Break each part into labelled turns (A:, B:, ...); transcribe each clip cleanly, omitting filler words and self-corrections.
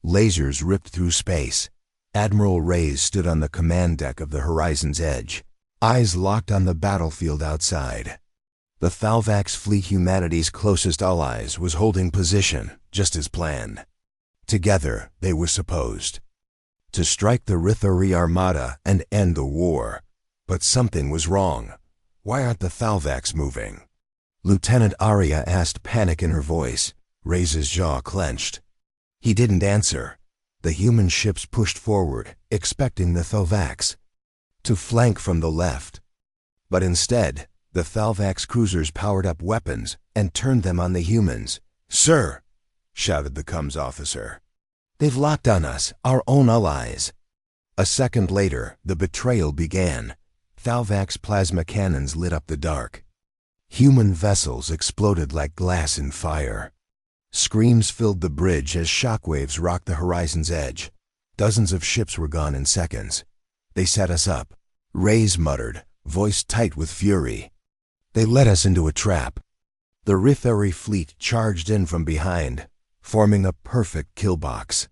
A: Lasers ripped through space. Admiral Reyes stood on the command deck of the Horizon's Edge, eyes locked on the battlefield outside. The Thalvax fleet, humanity's closest allies, was holding position, just as planned. Together, they were supposed to strike the Rithari Armada and end the war. But something was wrong. Why aren't the Thalvax moving? Lieutenant Arya asked, panic in her voice. Reyes' jaw clenched. He didn't answer. The human ships pushed forward, expecting the Thalvax to flank from the left. But instead, the Thalvax cruisers powered up weapons and turned them on the humans. "Sir!" shouted the comms officer. "They've locked on us, our own allies." A second later, the betrayal began. Thalvax plasma cannons lit up the dark. Human vessels exploded like glass in fire. Screams filled the bridge as shockwaves rocked the Horizon's Edge. Dozens of ships were gone in seconds. "They set us up," Reyes muttered, voice tight with fury. "They led us into a trap." The Rithari fleet charged in from behind, forming a perfect kill box.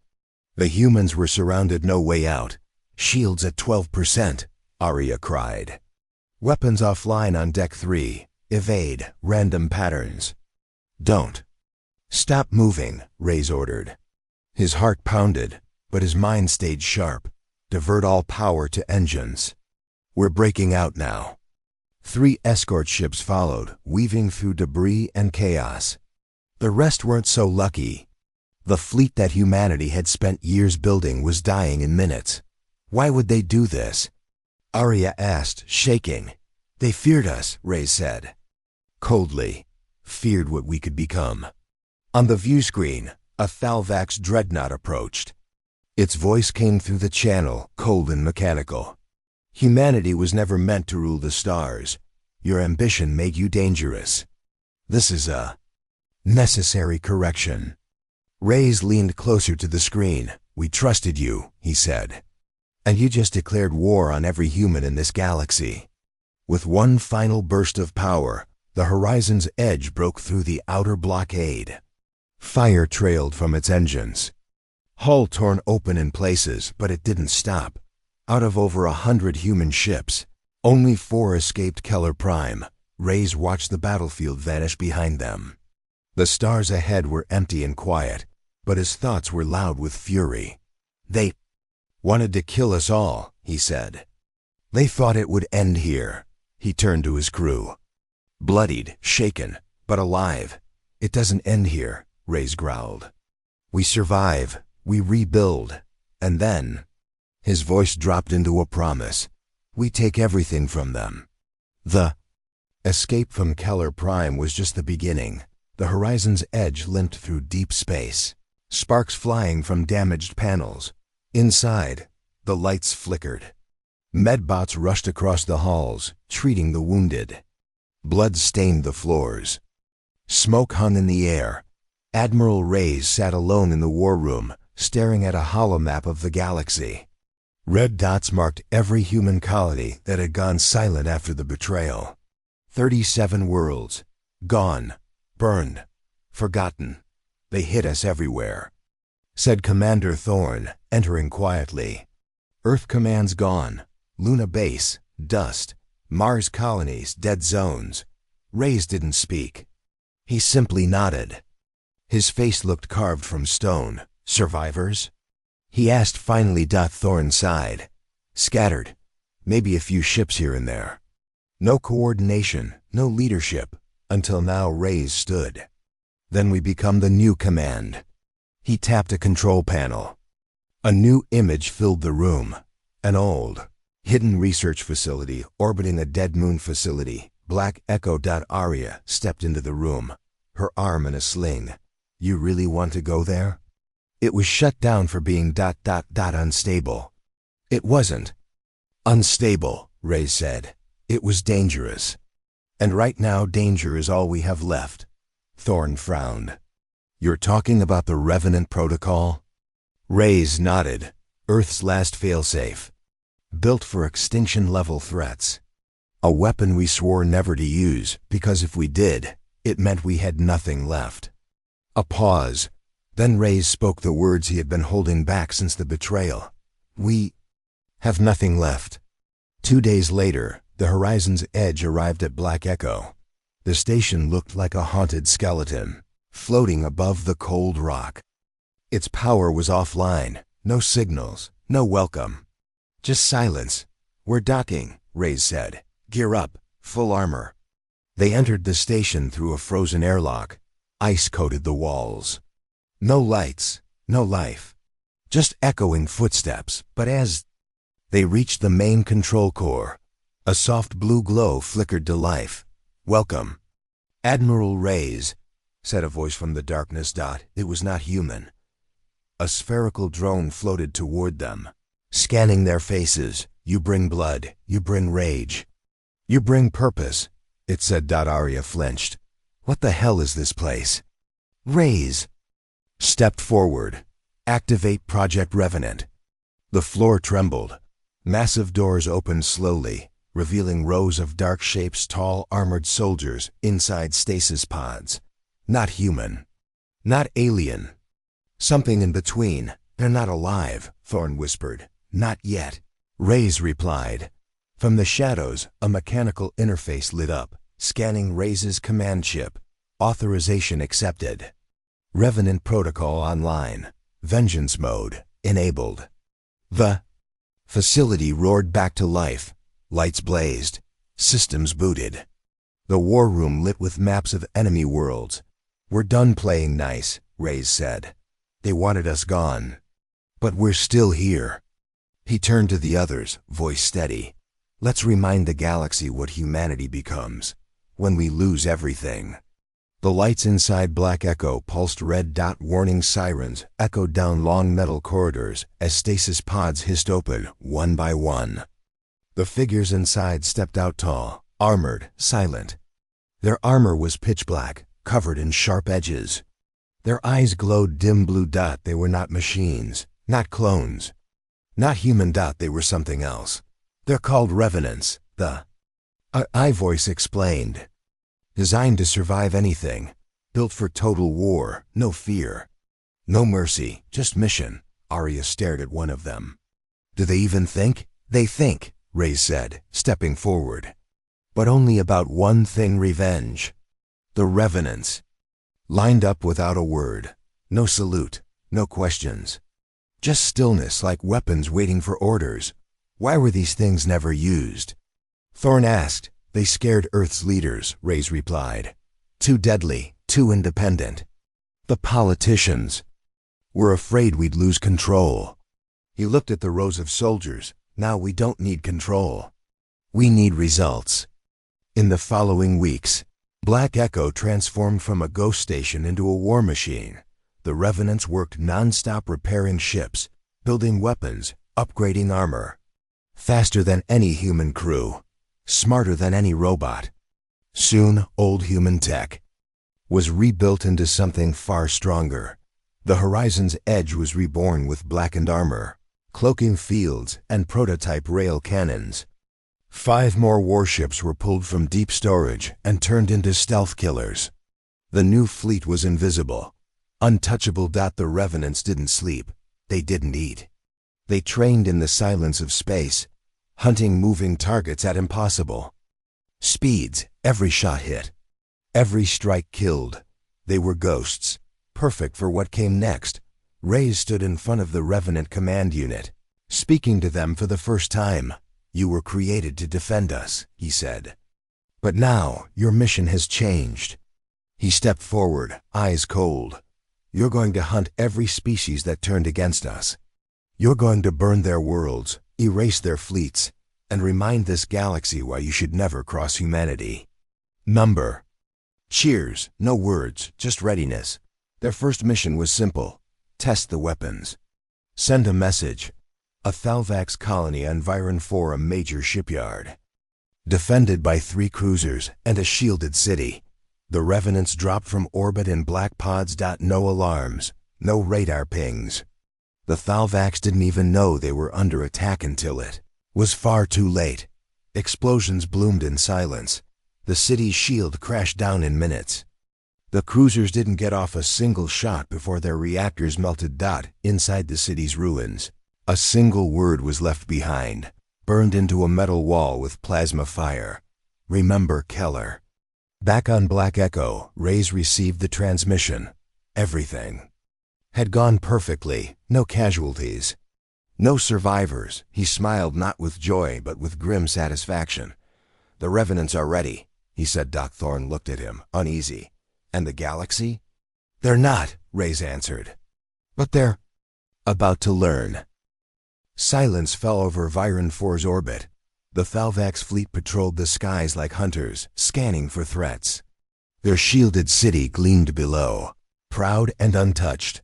A: The humans were surrounded, no way out. "Shields at 12%, Arya cried. "Weapons offline on Deck 3. Evade, random patterns." "Don't. Stop moving," Reyes ordered. His heart pounded, but his mind stayed sharp. "Divert all power to engines. We're breaking out now." 3 escort ships followed, weaving through debris and chaos. The rest weren't so lucky. The fleet that humanity had spent years building was dying in minutes. Why would they do this? Arya asked, shaking. "They feared us," Reyes said. Coldly. "Feared what we could become." On the view screen, a Thalvax dreadnought approached. Its voice came through the channel, cold and mechanical. "Humanity was never meant to rule the stars. Your ambition made you dangerous. This is a necessary correction." Reyes leaned closer to the screen. "We trusted you," he said. "And you just declared war on every human in this galaxy." With one final burst of power, the Horizon's Edge broke through the outer blockade. Fire trailed from its engines. Hull torn open in places, but it didn't stop. Out of over 100 human ships, only 4 escaped Keller Prime. Reyes watched the battlefield vanish behind them. The stars ahead were empty and quiet, but his thoughts were loud with fury. "They wanted to kill us all," he said. "They thought it would end here." He turned to his crew. "Bloodied, shaken, but alive. It doesn't end here," Reyes growled. "We survive, we rebuild, and then—" his voice dropped into a promise. "We take everything from them." The escape from Keller Prime was just the beginning. The Horizon's Edge limped through deep space, sparks flying from damaged panels. Inside, the lights flickered. Medbots rushed across the halls, treating the wounded. Blood stained the floors. Smoke hung in the air. Admiral Reyes sat alone in the war room, staring at a holomap of the galaxy. Red dots marked every human colony that had gone silent after the betrayal. 37 worlds. Gone. Burned. Forgotten. "They hit us everywhere," said Commander Thorne, entering quietly. "Earth Command's gone. Luna Base. Dust. Mars colonies. Dead zones." Reyes didn't speak. He simply nodded. His face looked carved from stone. "Survivors?" he asked finally. Thorne sighed. "Scattered. Maybe a few ships here and there. No coordination, no leadership, until now." Reyes stood. "Then we become the new command." He tapped a control panel. A new image filled the room. An old, hidden research facility orbiting a dead moon facility. Black Echo. Arya stepped into the room, her arm in a sling. "You really want to go there?" "It was shut down for being ... unstable." "It wasn't unstable," Reyes said. "It was dangerous. And right now danger is all we have left." Thorne frowned. "You're talking about the Revenant Protocol?" Reyes nodded. "Earth's last failsafe. Built for extinction-level threats. A weapon we swore never to use, because if we did, it meant we had nothing left." A pause. Then Reyes spoke the words he had been holding back since the betrayal. "We have nothing left." 2 days later, the Horizon's Edge arrived at Black Echo. The station looked like a haunted skeleton, floating above the cold rock. Its power was offline, no signals, no welcome. "Just silence. We're docking," Reyes said. "Gear up, full armor." They entered the station through a frozen airlock. Ice coated the walls. No lights, no life. Just echoing footsteps, but as they reached the main control core, a soft blue glow flickered to life. "Welcome, Admiral Reyes," said a voice from the darkness. It was not human. A spherical drone floated toward them, scanning their faces. "You bring blood, you bring rage. You bring purpose," it said. Arya flinched. "What the hell is this place?" Reyes stepped forward. "Activate Project Revenant." The floor trembled. Massive doors opened slowly, revealing rows of dark shapes, tall, armored soldiers inside stasis pods. Not human. Not alien. Something in between. "They're not alive," Thorne whispered. "Not yet," Reyes replied. From the shadows, a mechanical interface lit up, scanning Reyes' command chip. Authorization accepted. Revenant protocol online. Vengeance mode enabled. The facility roared back to life. Lights blazed. Systems booted. The war room lit with maps of enemy worlds. "We're done playing nice," Reyes said. "They wanted us gone. But we're still here." He turned to the others, voice steady. "Let's remind the galaxy what humanity becomes when we lose everything." The lights inside Black Echo pulsed red. Warning sirens echoed down long metal corridors as stasis pods hissed open, one by one. The figures inside stepped out tall, armored, silent. Their armor was pitch black, covered in sharp edges. Their eyes glowed dim blue. They were not machines, not clones, not human. They were something else. "They're called Revenants," the I voice explained. "Designed to survive anything. Built for total war, no fear. No mercy, just mission." Arya stared at one of them. "Do they even think?" "They think," Reyes said, stepping forward. "But only about one thing: revenge." The Revenants lined up without a word. No salute, no questions. Just stillness, like weapons waiting for orders. "Why were these things never used?" Thorne asked. "They scared Earth's leaders," Reyes replied. "Too deadly, too independent. The politicians were afraid we'd lose control." He looked at the rows of soldiers. "Now we don't need control. We need results." In the following weeks, Black Echo transformed from a ghost station into a war machine. The Revenants worked non-stop, repairing ships, building weapons, upgrading armor. Faster than any human crew. Smarter than any robot. Soon, old human tech was rebuilt into something far stronger. The Horizon's Edge was reborn with blackened armor, cloaking fields, and prototype rail cannons. 5 more warships were pulled from deep storage and turned into stealth killers. The new fleet was invisible, untouchable. The Revenants didn't sleep. They didn't eat. They trained in the silence of space, hunting moving targets at impossible speeds. Every shot hit. Every strike killed. They were ghosts, perfect for what came next. Reyes stood in front of the Revenant command unit, speaking to them for the first time. "You were created to defend us," he said. "But now, your mission has changed." He stepped forward, eyes cold. "You're going to hunt every species that turned against us. You're going to burn their worlds, erase their fleets, and remind this galaxy why you should never cross humanity." Number. Cheers, no words, just readiness. Their first mission was simple: test the weapons. Send a message. A Thalvax colony on Viron 4, a major shipyard. Defended by 3 cruisers and a shielded city. The Revenants dropped from orbit in black pods. No alarms, no radar pings. The Thalvax didn't even know they were under attack until it was far too late. Explosions bloomed in silence. The city's shield crashed down in minutes. The cruisers didn't get off a single shot before their reactors melted. Inside the city's ruins, a single word was left behind, burned into a metal wall with plasma fire. Remember Keller. Back on Black Echo, Reyes received the transmission. Everything had gone perfectly, no casualties, no survivors. He smiled, not with joy but with grim satisfaction. "The Revenants are ready," he said. Doc Thorne looked at him, uneasy. "And the galaxy?" "They're not," Reyes answered. "But they're about to learn." Silence fell over Viron 4's orbit. The Thalvax fleet patrolled the skies like hunters, scanning for threats. Their shielded city gleamed below, proud and untouched.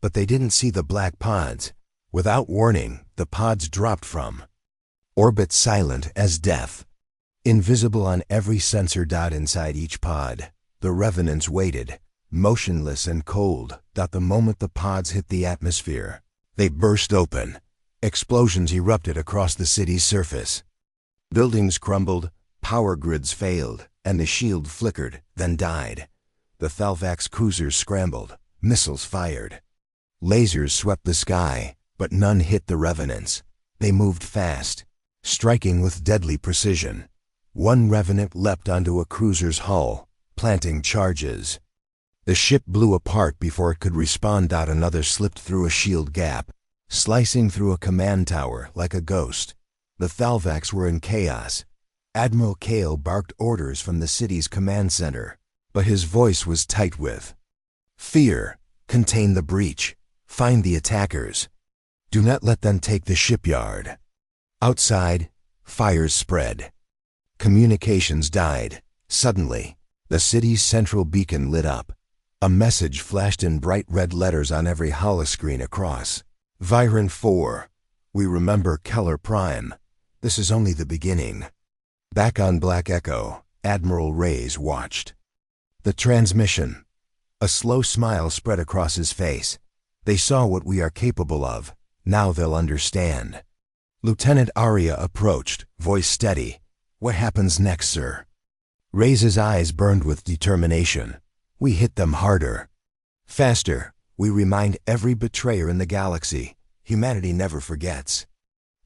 A: But they didn't see the black pods. Without warning, the pods dropped from orbit, silent as death. Invisible on every sensor. Inside each pod, the Revenants waited, motionless and cold. The moment the pods hit the atmosphere, they burst open. Explosions erupted across the city's surface. Buildings crumbled, power grids failed, and the shield flickered, then died. The Thalvax cruisers scrambled, missiles fired. Lasers swept the sky, but none hit the Revenants. They moved fast, striking with deadly precision. One Revenant leapt onto a cruiser's hull, planting charges. The ship blew apart before it could respond. Another slipped through a shield gap, slicing through a command tower like a ghost. The Thalvax were in chaos. Admiral Kale barked orders from the city's command center, but his voice was tight with fear. "Contain the breach. Find the attackers. Do not let them take the shipyard." Outside, fires spread. Communications died. Suddenly, the city's central beacon lit up. A message flashed in bright red letters on every holoscreen across. "Viron 4. We remember Keller Prime. This is only the beginning." Back on Black Echo, Admiral Reyes watched the transmission. A slow smile spread across his face. "They saw what we are capable of. Now they'll understand." Lieutenant Aria approached, voice steady. "What happens next, sir?" Reyes's eyes burned with determination. "We hit them harder. Faster. We remind every betrayer in the galaxy. Humanity never forgets."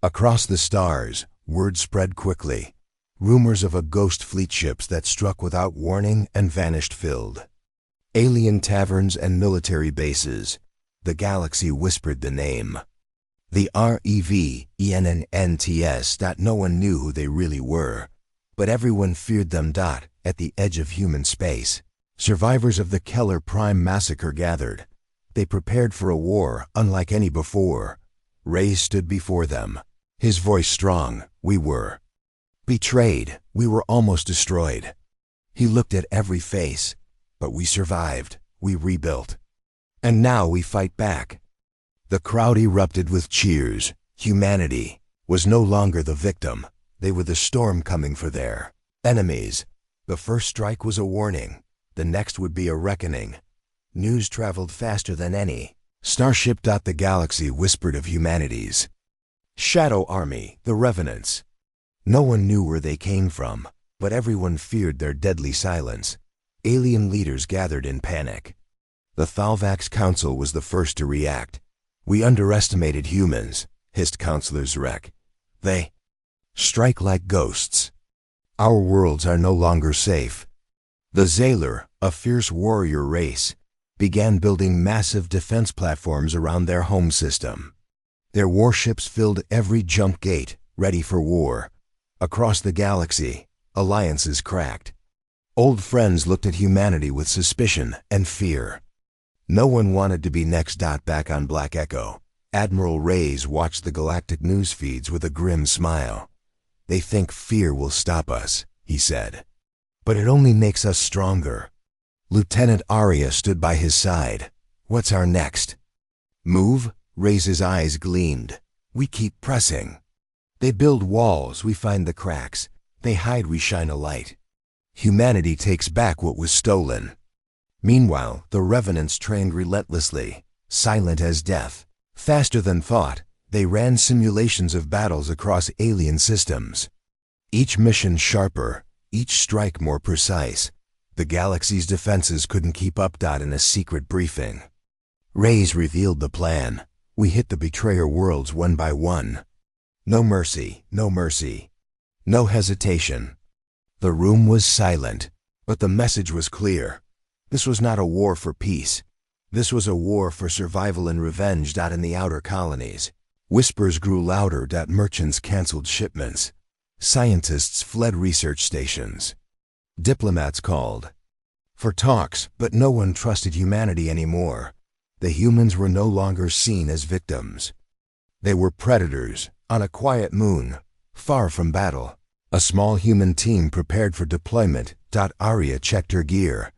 A: Across the stars, word spread quickly. Rumors of a ghost fleet ships that struck without warning and vanished filled alien taverns and military bases. The galaxy whispered the name. The Revenants. No one knew who they really were, but everyone feared them. At the edge of human space, survivors of the Keller Prime massacre gathered. They prepared for a war unlike any before. Reyes stood before them, his voice strong. "We were betrayed. We were almost destroyed." He looked at every face. "But we survived. We rebuilt. And now we fight back." The crowd erupted with cheers. Humanity was no longer the victim. They were the storm coming for their enemies. The first strike was a warning. The next would be a reckoning. News traveled faster than any starship. The galaxy whispered of humanity's shadow army, the Revenants. No one knew where they came from, but everyone feared their deadly silence. Alien leaders gathered in panic. The Thalvax Council was the first to react. "We underestimated humans," hissed Counselor Zrek. "They strike like ghosts. Our worlds are no longer safe." The Zaylor, a fierce warrior race, began building massive defense platforms around their home system. Their warships filled every jump gate, ready for war. Across the galaxy, alliances cracked. Old friends looked at humanity with suspicion and fear. No one wanted to be next. Back on Black Echo, Admiral Reyes watched the galactic news feeds with a grim smile. "They think fear will stop us," he said. "But it only makes us stronger." Lieutenant Aria stood by his side. "What's our next move?" Reyes's eyes gleamed. "We keep pressing. They build walls, we find the cracks. They hide, we shine a light. Humanity takes back what was stolen." Meanwhile, the Revenants trained relentlessly, silent as death. Faster than thought, they ran simulations of battles across alien systems. Each mission sharper, each strike more precise. The galaxy's defenses couldn't keep up. In a secret briefing, Reyes revealed the plan. We hit the betrayer worlds one by one. No mercy, no mercy. No hesitation. The room was silent, but the message was clear. This was not a war for peace. This was a war for survival and revenge. In the outer colonies, whispers grew louder. Merchants canceled shipments. Scientists fled research stations. Diplomats called for talks, but no one trusted humanity anymore. The humans were no longer seen as victims. They were predators on a quiet moon, far from battle. A small human team prepared for deployment. Arya checked her gear.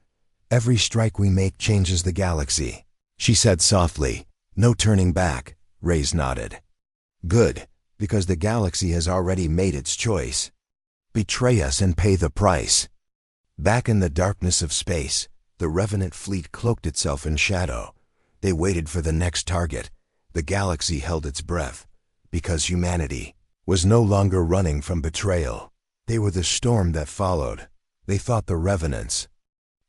A: Every strike we make changes the galaxy, she said softly. No turning back. Reyes nodded. Good, because the galaxy has already made its choice. Betray us and pay the price. Back in the darkness of space, the Revenant fleet cloaked itself in shadow. They waited for the next target. The galaxy held its breath, because humanity was no longer running from betrayal. They were the storm that followed. They thought the Revenants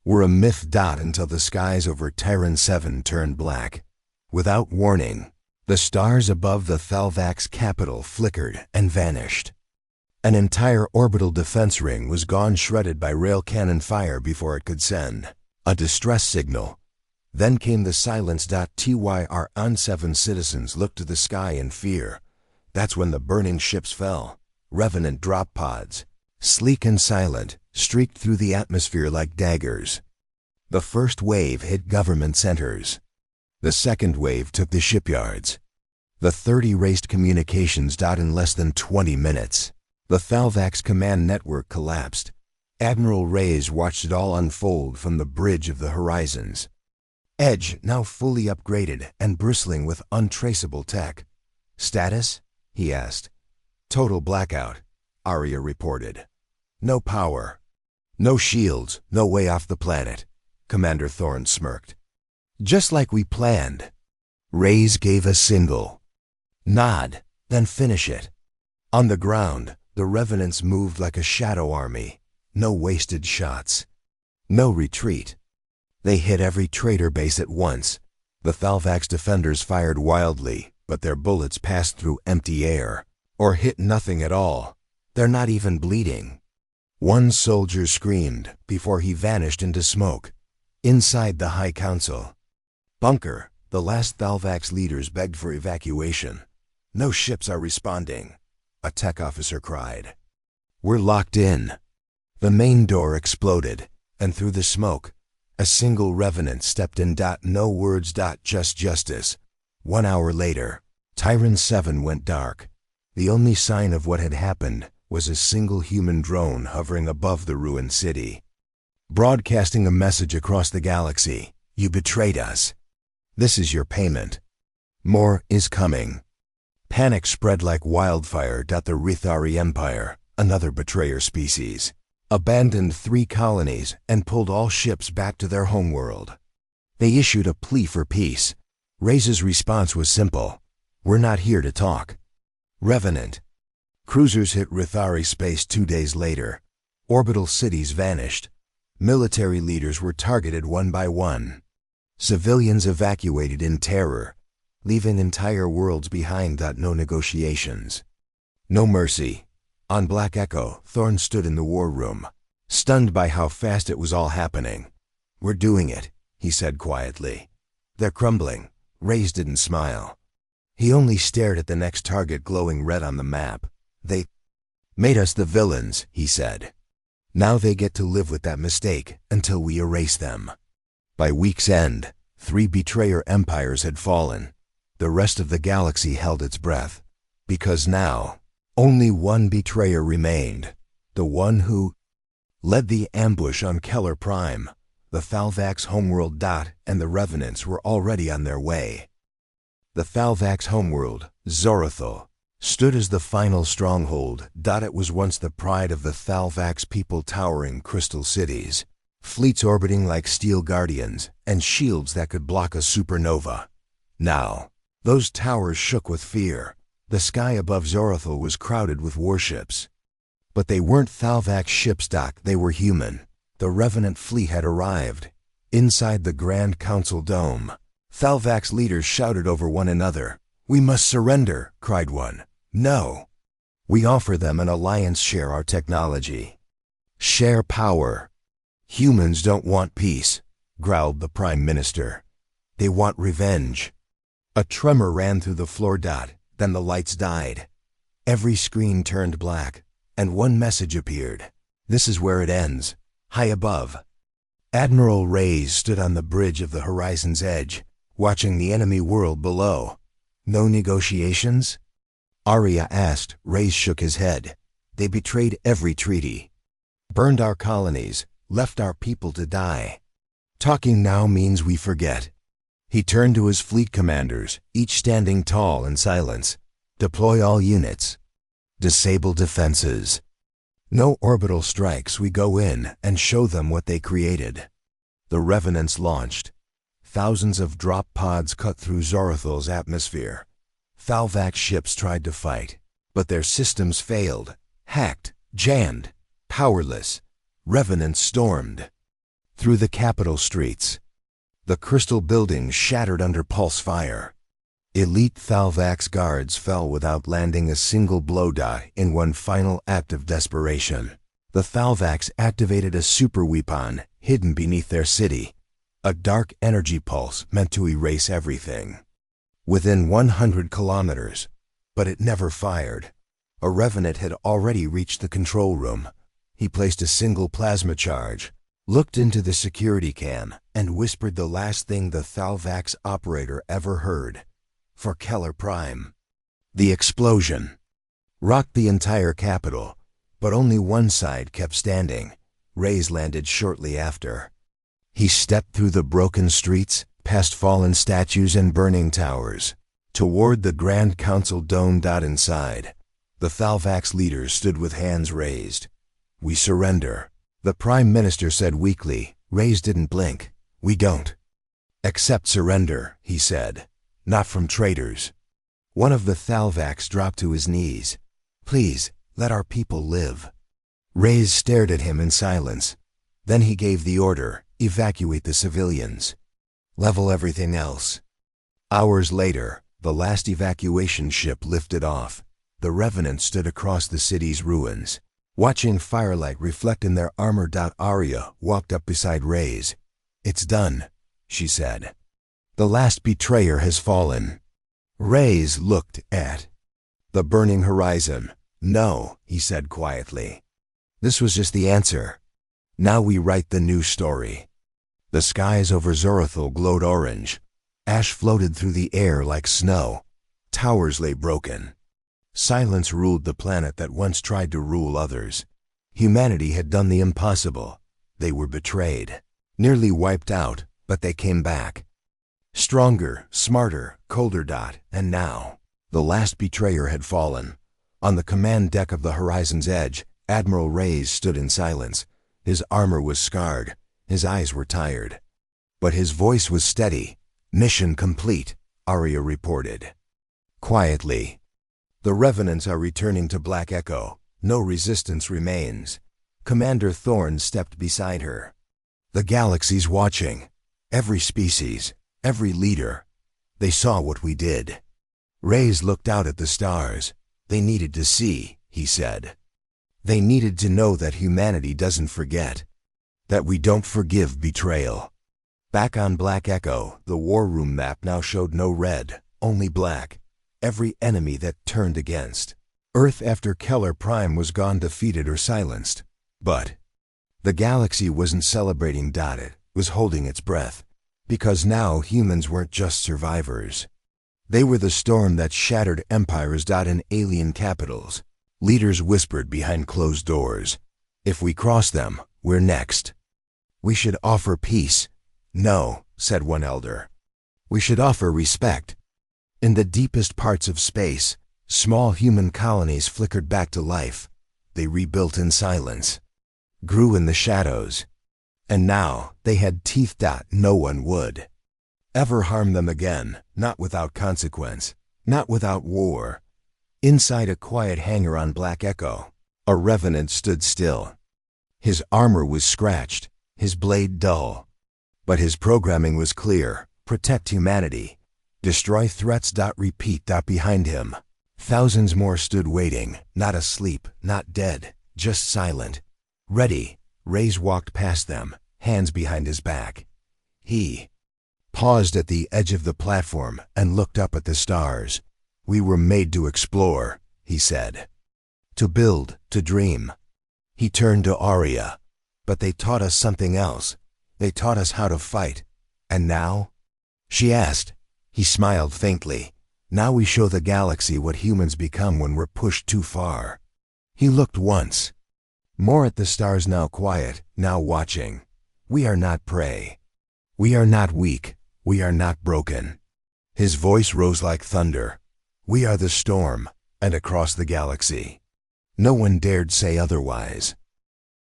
A: were a myth. Until the skies over Terran 7 turned black. Without warning, the stars above the Thalvax capital flickered and vanished. An entire orbital defense ring was gone, shredded by rail cannon fire before it could send a distress signal. Then came the silence. Tyr on 7 citizens looked to the sky in fear. That's when the burning ships fell. Revenant drop pods, sleek and silent, streaked through the atmosphere like daggers. The first wave hit government centers. The second wave took the shipyards. The third erased communications. In less than 20 minutes, the Thalvax command network collapsed. Admiral Reyes watched it all unfold from the bridge of the horizons. Edge, now fully upgraded and bristling with untraceable tech. Status? He asked. Total blackout, Arya reported. No power. No shields, no way off the planet. Commander Thorne smirked. Just like we planned. Reyes gave a single nod, then finish it. On the ground, the Revenants moved like a shadow army. No wasted shots. No retreat. They hit every traitor base at once. The Thalvax defenders fired wildly, but their bullets passed through empty air, or hit nothing at all. They're not even bleeding. One soldier screamed before he vanished into smoke. Inside the High Council bunker, the last Thalvax leaders begged for evacuation. No ships are responding, a tech officer cried. We're locked in. The main door exploded, and through the smoke, a single Revenant stepped in. No words. Just justice. 1 hour later, Terran 7 went dark. The only sign of what had happened was a single human drone hovering above the ruined city, broadcasting a message across the galaxy. You betrayed us. This is your payment. More is coming. Panic spread like wildfire. The Rithari Empire, another betrayer species, abandoned 3 colonies and pulled all ships back to their homeworld. They issued a plea for peace. Reyes' response was simple. We're not here to talk. Revenant cruisers hit Rithari space 2 days later. Orbital cities vanished. Military leaders were targeted one by one. Civilians evacuated in terror, leaving entire worlds behind. No negotiations. No mercy. On Black Echo, Thorne stood in the war room, stunned by how fast it was all happening. We're doing it, he said quietly. They're crumbling. Reyes didn't smile. He only stared at the next target glowing red on the map. They made us the villains, he said. Now they get to live with that mistake until we erase them. By week's end, 3 betrayer empires had fallen. The rest of the galaxy held its breath, because now only one betrayer remained, the one who led the ambush on Keller Prime. The Thalvax homeworld. And the Revenants were already on their way. The Thalvax homeworld, Zorathal, stood as the final stronghold. It was once the pride of the Thalvax people, towering crystal cities, fleets orbiting like steel guardians, and shields that could block a supernova. Now, those towers shook with fear. The sky above Zorathal was crowded with warships. But they weren't Thalvax ships. They were human. The Revenant fleet had arrived. Inside the Grand Council dome, Thalvax leaders shouted over one another. "We must surrender," cried one. "No. We offer them an alliance. Share our technology. Share power." "Humans don't want peace," growled the Prime Minister. "They want revenge." A tremor ran through the floor. Then the lights died. Every screen turned black, and one message appeared. "This is where it ends, high above." Admiral Reyes stood on the bridge of the horizon's edge, watching the enemy world below. "No negotiations?" Arya asked. Reyes shook his head. "They betrayed every treaty. Burned our colonies, left our people to die. Talking now means we forget." He turned to his fleet commanders, each standing tall in silence. "Deploy all units. Disable defenses. No orbital strikes. We go in and show them what they created." The Revenants launched. Thousands of drop pods cut through Zorathal's atmosphere. Thalvax ships tried to fight, but their systems failed. Hacked, jammed, powerless. Revenants stormed through the capital streets. The crystal buildings shattered under pulse fire. Elite Thalvax guards fell without landing a single blow. In one final act of desperation, the Thalvax activated a super weapon hidden beneath their city, a dark energy pulse meant to erase everything. Within 100 kilometers, but it never fired. A Revenant had already reached the control room. He placed a single plasma charge, looked into the security cam, and whispered the last thing the Thalvax operator ever heard. "For Keller Prime." The explosion rocked the entire capital, but only one side kept standing. Reyes landed shortly after. He stepped through the broken streets, past fallen statues and burning towers, toward the Grand Council dome. Inside, the Thalvax leaders stood with hands raised. "We surrender," the Prime Minister said weakly. Reyes didn't blink. "We don't accept surrender," he said. "Not from traitors." One of the Thalvax dropped to his knees. "Please, let our people live." Reyes stared at him in silence. Then he gave the order, "Evacuate the civilians. Level everything else." Hours later, the last evacuation ship lifted off. The Revenants stood across the city's ruins, watching firelight reflect in their armor. Arya walked up beside Reyes. "It's done," she said. "The last betrayer has fallen." Reyes looked at the burning horizon. "No," he said quietly. "This was just the answer. Now we write the new story." The skies over Zorathal glowed orange. Ash floated through the air like snow. Towers lay broken. Silence ruled the planet that once tried to rule others. Humanity had done the impossible. They were betrayed, nearly wiped out, but they came back. Stronger, smarter, colder. And now, the last betrayer had fallen. On the command deck of the Horizon's Edge, Admiral Reyes stood in silence. His armor was scarred. His eyes were tired. But his voice was steady. "Mission complete," Arya reported. Quietly, "The Revenants are returning to Black Echo. No resistance remains." Commander Thorne stepped beside her. "The galaxy's watching. Every species, every leader. They saw what we did." Reyes looked out at the stars. "They needed to see," he said. "They needed to know that humanity doesn't forget. That we don't forgive betrayal." Back on Black Echo, the war room map now showed no red, only black. Every enemy that turned against Earth after Keller Prime was gone, defeated or silenced. But the galaxy wasn't celebrating. It was holding its breath. Because now humans weren't just survivors. They were the storm that shattered empires. In alien capitals, leaders whispered behind closed doors. "If we cross them, we're next. We should offer peace." "No," said one elder. "We should offer respect." In the deepest parts of space, small human colonies flickered back to life. They rebuilt in silence, grew in the shadows. And now they had teeth. No one would ever harm them again, not without consequence, not without war. Inside a quiet hangar on Black Echo, a Revenant stood still. His armor was scratched, his blade dull. But his programming was clear: protect humanity, destroy threats. Repeat. Behind him, thousands more stood waiting, not asleep, not dead, just silent, ready. Reyes walked past them, hands behind his back. He paused at the edge of the platform and looked up at the stars. "We were made to explore," he said. "To build, to dream." He turned to Arya. "But they taught us something else. They taught us how to fight. And now?" she asked. He smiled faintly. "Now we show the galaxy what humans become when we're pushed too far." He looked once more at the stars, now quiet, now watching. "We are not prey. We are not weak. We are not broken." His voice rose like thunder. "We are the storm, and across the galaxy. No one dared say otherwise."